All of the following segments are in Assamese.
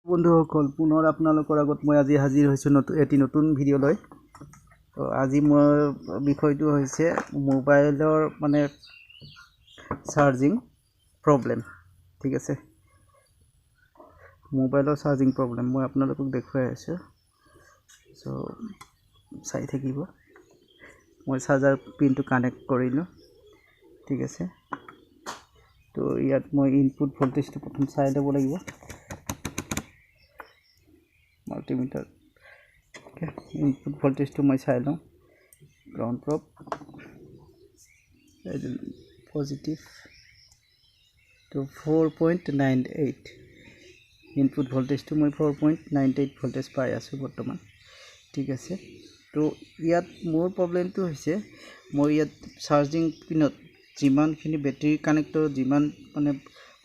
বন্ধুসকল পুনৰ আপোনালোকৰ আগত মই আজি হাজিৰ হৈছোঁ এটি নতুন ভিডিঅ' লৈ। তো আজি মোৰ বিষয়টো হৈছে মোবাইলৰ মানে চাৰ্জিং প্ৰব্লেম। ঠিক আছে, মোবাইলৰ চাৰ্জিং প্ৰব্লেম মই আপোনালোকক দেখুৱাই আছোঁ। চ' চাই থাকিব। মই চাৰ্জাৰ পিনটো কানেক্ট কৰিলোঁ। ঠিক আছে, তো ইয়াত মই ইনপুট ভল্টেজটো প্ৰথম চাই ল'ব লাগিব। মাল্টিমিটাৰ ইনপুট ভল্টেজটো মই চাই লওঁ। গ্ৰাউণ্ড প্ৰব পজিটিভ তো 4.98 ইনপুট ভল্টেজটো মই 4.98 ভল্টেজ পাই আছোঁ বৰ্তমান। ঠিক আছে, তো ইয়াত মোৰ প্ৰব্লেমটো হৈছে মই ইয়াত চাৰ্জিং পিনত যিমানখিনি বেটেৰী কানেক্টৰ যিমান মানে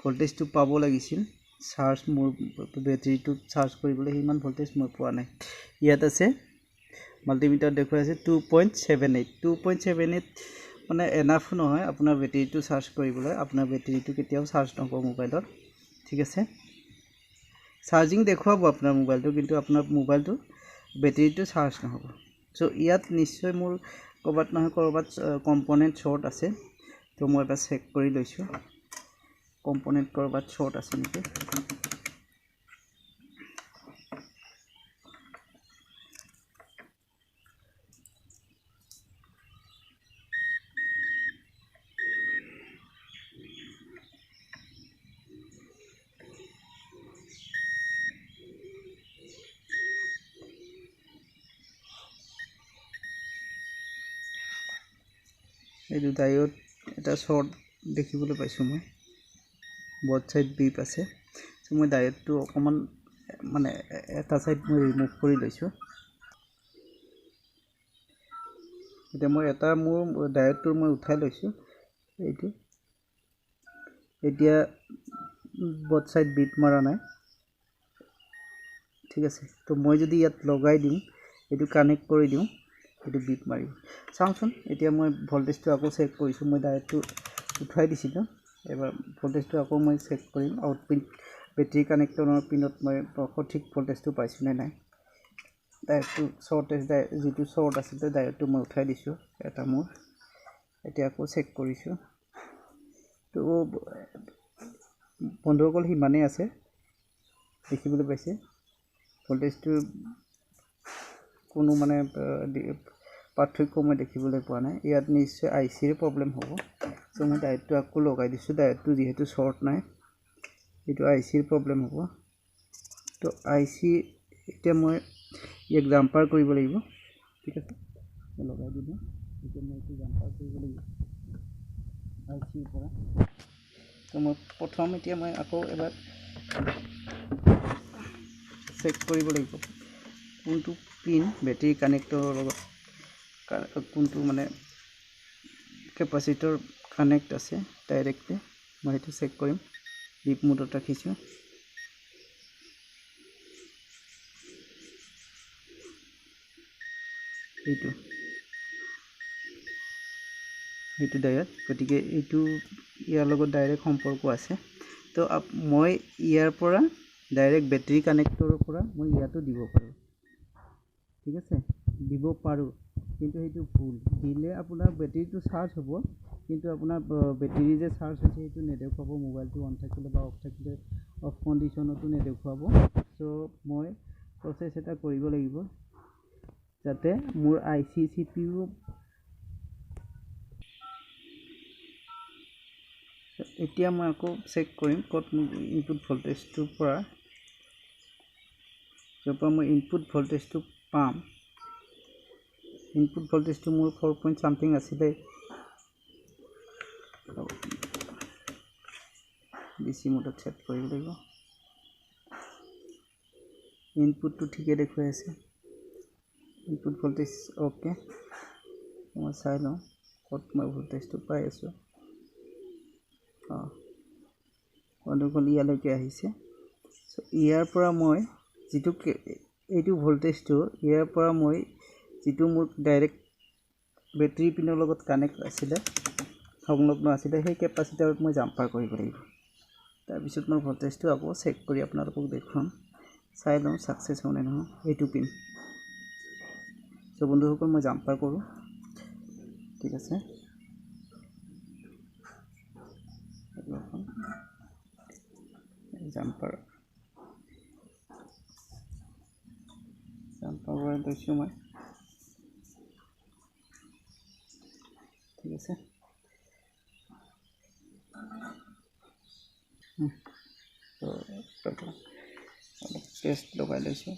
ভল্টেজটো পাব লাগিছিল, চাৰ্জ মোৰ বেটেৰীটো চাৰ্জ কৰিবলৈ সিমান ভল্টেজ মই পোৱা নাই। ইয়াত আছে মাল্টিমিটাৰ দেখুৱাই আছে 2.78 2.78 মানে এনাফ নহয় আপোনাৰ বেটেৰীটো চাৰ্জ কৰিবলৈ। আপোনাৰ বেটেৰীটো কেতিয়াও চাৰ্জ নহ'ব মোবাইলত। ঠিক আছে, চাৰ্জিং দেখুৱাব আপোনাৰ মোবাইলটো, কিন্তু আপোনাৰ মোবাইলটো বেটেৰীটো চাৰ্জ নহ'ব। চ' ইয়াত নিশ্চয় মোৰ ক'ৰবাত নহয় ক'ৰবাত কম্পনেণ্ট শ্বৰ্ট আছে। তো মই এবাৰ চেক কৰি লৈছোঁ কম্পনেণ্ট ক'ৰবাত শ্বৰ্ট আছে নেকি। এইটো ডায়োড এটা শ্বৰ্ট দেখিবলৈ পাইছোঁ মই। বথ চাইড বিপ আছে। চ' মই ডায়োডটো অকণমান মানে এটা চাইড মই ৰিমুভ কৰি লৈছোঁ। এতিয়া মই এটা মোৰ ডায়োডটো মই উঠাই লৈছোঁ। এইটো এতিয়া বথ চাইড বিপ মৰা নাই। ঠিক আছে, তো মই যদি ইয়াত লগাই দিওঁ, এইটো কানেক্ট কৰি দিওঁ, এইটো বিপ মাৰিব। চাওঁচোন, এতিয়া মই ভল্টেজটো আকৌ চেক কৰিছোঁ। মই ডায়োডটো উঠাই দিছিলোঁ, এবাৰ ভল্টেজটো আকৌ মই চেক কৰিম। আউটপিন বেটেৰী কানেক্টৰৰ পিনত মই সঠিক ভল্টেজটো পাইছোঁ নে নাই। ডায়োডটো শ্বৰ্টেজ যিটো শ্বৰ্ট আছিলে ডায়োডটো মই উঠাই দিছোঁ এটা মোৰ। এতিয়া আকৌ চেক কৰিছোঁ। তো বন্ধুসকল সিমানেই আছে, দেখিবলৈ পাইছে ভল্টেজটো কোনো মানে পাৰ্থক্য মই দেখিবলৈ পোৱা নাই। ইয়াত নিশ্চয় আই চিৰ প্ৰব্লেম হ'ব। চ' মই ডায়োডটো আকৌ লগাই দিছোঁ। ডায়োডটো যিহেতু শ্বৰ্ট নাই, এইটো আই চিৰ প্ৰব্লেম হ'ব। তো আই চি এতিয়া মই ইয়াক জাম্পাৰ কৰিব লাগিব। ঠিক আছে, মই লগাই দিলোঁ। এতিয়া মই এইটো জাম্পাৰ কৰিব লাগিব আই চিৰ পৰা। তো মই প্ৰথম এতিয়া মই আকৌ এবাৰ চেক কৰিব লাগিব কোনটো পিন বেটেৰী কানেক্টৰৰ লগত কোনটো মানে কেপাচিটৰ কানেক্ট আছে ডাইৰেক্টলি। মই সেইটো চেক কৰিম। বিপ মোডত ৰাখিছোঁ। এইটো ডায়োড, গতিকে এইটো ইয়াৰ লগত ডাইৰেক্ট সম্পৰ্ক আছে। তো মই ইয়াৰ পৰা ডাইৰেক্ট বেটেৰী কানেক্টৰৰ পৰা মই ইয়াতো দিব পাৰোঁ। ঠিক আছে, দিব পাৰোঁ, কিন্তু সেইটো ভুল। দিলে আপোনাৰ বেটেৰীটো চাৰ্জ হ'ব, কিন্তু আপোনাৰ বেটেৰী যে চাৰ্জ হৈছে সেইটো নেদেখুৱাব। মোবাইলটো অন থাকিলে বা অফ থাকিলে অফ কণ্ডিশ্যনতো নেদেখুৱাব। চ' মই প্ৰচেছ এটা কৰিব লাগিব যাতে মোৰ I C C P U এতিয়া মই আকৌ চেক কৰিম ক'ত মোৰ ইনপুট ভল্টেজটোৰ পৰা য'ৰ পৰা মই ইনপুট ভল্টেজটো পাম। ইনপুট ভল্টেজটো মোৰ 4 পইণ্ট চামথিং আছিলে। ডিচি মোডত ছেট কৰিব লাগিব। ইনপুটটো ঠিকে দেখুৱাই আছে। Input voltage okay. মই চাই লওঁ ক'ত মই ভল্টেজটো পাই আছোঁ। বন্ধুসকল ইয়ালৈকে আহিছে। চ' ইয়াৰ পৰা মই যিটো এইটো ভল্টেজটো ইয়াৰ পৰা মই যিটো মোৰ ডাইৰেক্ট বেটেৰী পিনৰ লগত কানেক্ট আছিলে সংলগ্ন আছিলে সেই কেপাচিটাৰত মই জাম্পাৰ কৰিব লাগিব। তাৰপিছত মই ভল্টেজটো আকৌ চেক কৰি আপোনালোকক দেখুৱাম। চাই লওঁ ছাকচেছ হ'বনে নহয় এইটো পিন চ' বন্ধুসকল মই জাম্পাৰ কৰোঁ ঠিক আছে জাম্পাৰ কৰি লৈছোঁ মই ঠিক আছে অলপ পেষ্ট লগাই লৈছোঁ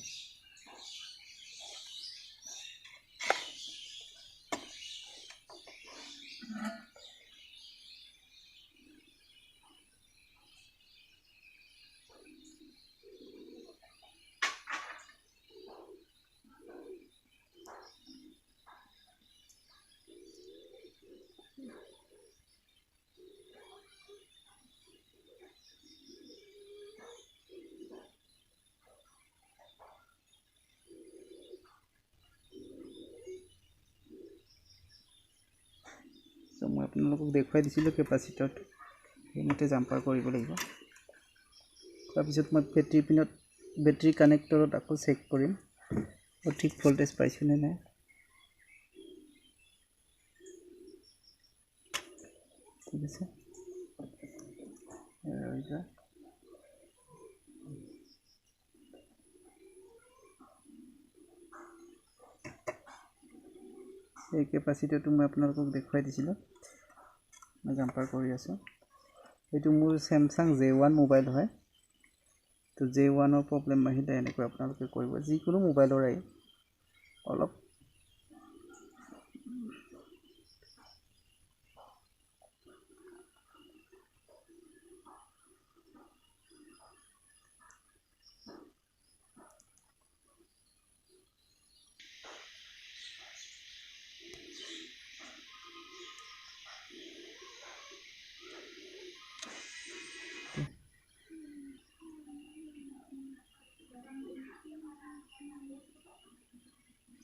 চ' মই আপোনালোকক দেখুৱাই দিছিলোঁ কেপাচিটৰটো সেইমতে জাম্পাৰ কৰিব লাগিব তাৰপিছত মই বেটাৰী কানেক্টৰত আকৌ চেক কৰিম ঠিক ভল্টেজ পাইছোঁ নে নাই ঠিক আছে এই কেপাচিটৰটো মই আপোনালোকক দেখুৱাই দিছিলোঁ মই জাম্পাৰ কৰি আছোঁ এইটো মোৰ Samsung J1 মোবাইল হয় তো J1ৰ প্ৰব্লেম আহিলে এনেকৈ আপোনালোকে কৰিব যিকোনো মোবাইলৰে অলপ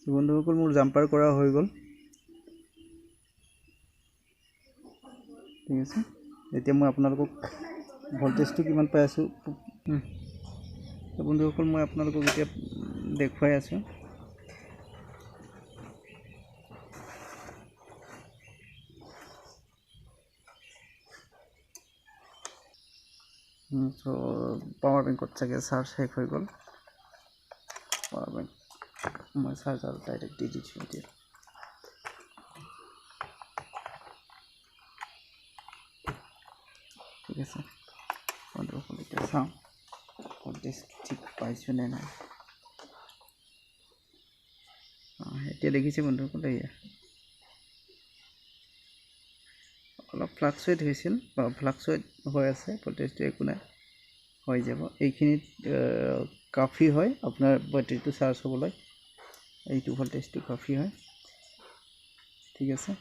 বন্ধুসকল মোৰ জাম্পাৰ কৰা হৈ গ'ল ঠিক আছে এতিয়া মই আপোনালোকক ভল্টেজটো কিমান পাই আছোঁ বন্ধুসকল মই আপোনালোকক এতিয়া দেখুৱাই আছোঁ চ' পাৱাৰ বেংকত চাগে চাৰ্জ শেষ হৈ গ'ল পাৱাৰ বেংক মই চাৰ্জাৰ ডাইৰেক্ট দি দিছোঁ এতিয়া ঠিক আছে বন্ধুসকল এতিয়া চাওঁ ভল্টেজ ঠিক পাইছোঁ নে নাই এতিয়া দেখিছে বন্ধুসকল এয়া অলপ ফ্লাকচুৱেট হৈছিল বা ফ্লাকচুৱেট হৈ আছে ভল্টেজটো একো নাই হৈ যাব এইখিনিত কাফি হয় আপোনাৰ বেটাৰীটো চাৰ্জ হ'বলৈ এইটো ভল্টেজটো কাফি হয় ঠিক আছে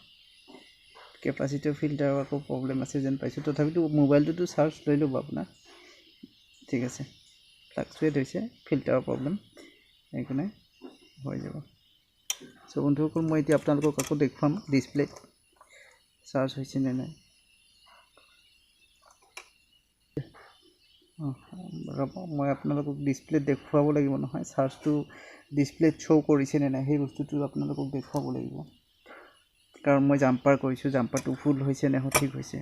কেপাচিটৰ ফিল্টাৰৰ আকৌ প্ৰব্লেম আছে যেন পাইছোঁ তথাপিতো মোবাইলটোতো চাৰ্জ লৈ ল'ব আপোনাৰ ঠিক আছে ফ্লাকচুৱেট হৈছে ফিল্টাৰৰ প্ৰব্লেম একো নাই হৈ যাব চ' বন্ধুসকল মই এতিয়া আপোনালোকক আকৌ দেখুৱাম ডিছপ্লেত চাৰ্জ হৈছে নে নাই মই আপোনালোকক ডিছপ্লেত দেখুৱাব লাগিব নহয় চাৰ্জটো ডিছপ্লেত শ্ব' কৰিছে নে নাই সেই বস্তুটো আপোনালোকক দেখুৱাব লাগিব কাৰণ মই জাম্পাৰ কৰিছোঁ জাম্পাৰটো ফুল হৈছে নে সঠিক হৈছে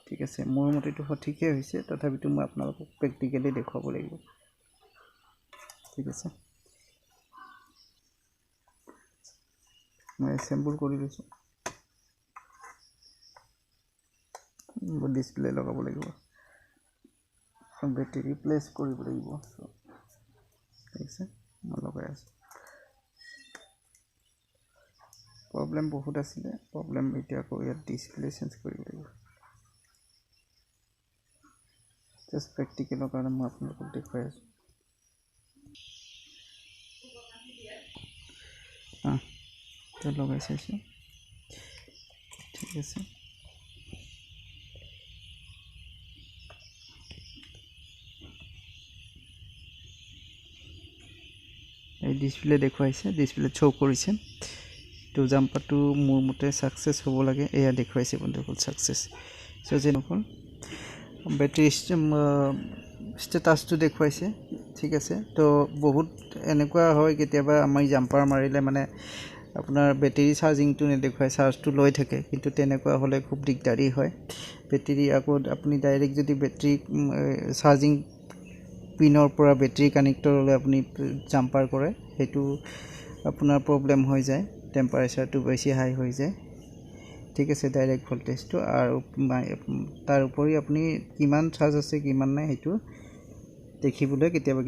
ঠিক আছে মোৰ মতেতো সঠিকেই হৈছে তথাপিতো মই আপোনালোকক প্ৰেক্টিকেলি দেখুৱাব লাগিব ঠিক আছে মই এছেম্বল কৰি লৈছোঁ ডিছপ্লে লগাব লাগিব বেটাৰী ৰিপ্লেচ কৰিব লাগিব ঠিক আছে মই লগাই আছোঁ প্ৰব্লেম বহুত আছিলে প্ৰব্লেম এতিয়া আকৌ ইয়াত ডিছপ্লে চেঞ্জ কৰিব লাগিব জাষ্ট প্ৰেক্টিকেলৰ কাৰণে মই আপোনালোকক দেখুৱাই আছোঁ এতিয়া লগাই চাইছোঁ ঠিক আছে এই ডিছপ্লে দেখুৱাইছে ডিছপ্লে শ্ব' কৰিছে তো জাম্পাৰটো মোৰ মতে ছাকচেছ হ'ব লাগে এয়া দেখুৱাইছে বন্ধুসকল ছাকচেছ চ' যেনেকৈ বেটাৰী ষ্টেটাছটো দেখুৱাইছে ঠিক আছে। তো বহুত এনেকুৱা হয় কেতিয়াবা আমি জাম্পাৰ মাৰিলে মানে আপোনাৰ বেটেৰী চাৰ্জিংটো নেদেখুৱায়, চাৰ্জটো লৈ থাকে, কিন্তু তেনেকুৱা হ'লে খুব দিগদাৰী হয়। বেটেৰী আকৌ আপুনি ডাইৰেক্ট যদি বেটেৰী চাৰ্জিং পিনৰ পৰা বেটেৰী কানেক্টৰলৈ আপুনি জাম্পাৰ কৰে, সেইটো আপোনাৰ প্ৰব্লেম হৈ যায়, টেম্পাৰেচাৰটো বেছি হাই হৈ যায়। ঠিক আছে, ডাইৰেক্ট ভল্টেজটো। আৰু তাৰ উপৰি আপুনি কিমান চাৰ্জ আছে কিমান নাই সেইটো দেখিবলৈ কেতিয়াবা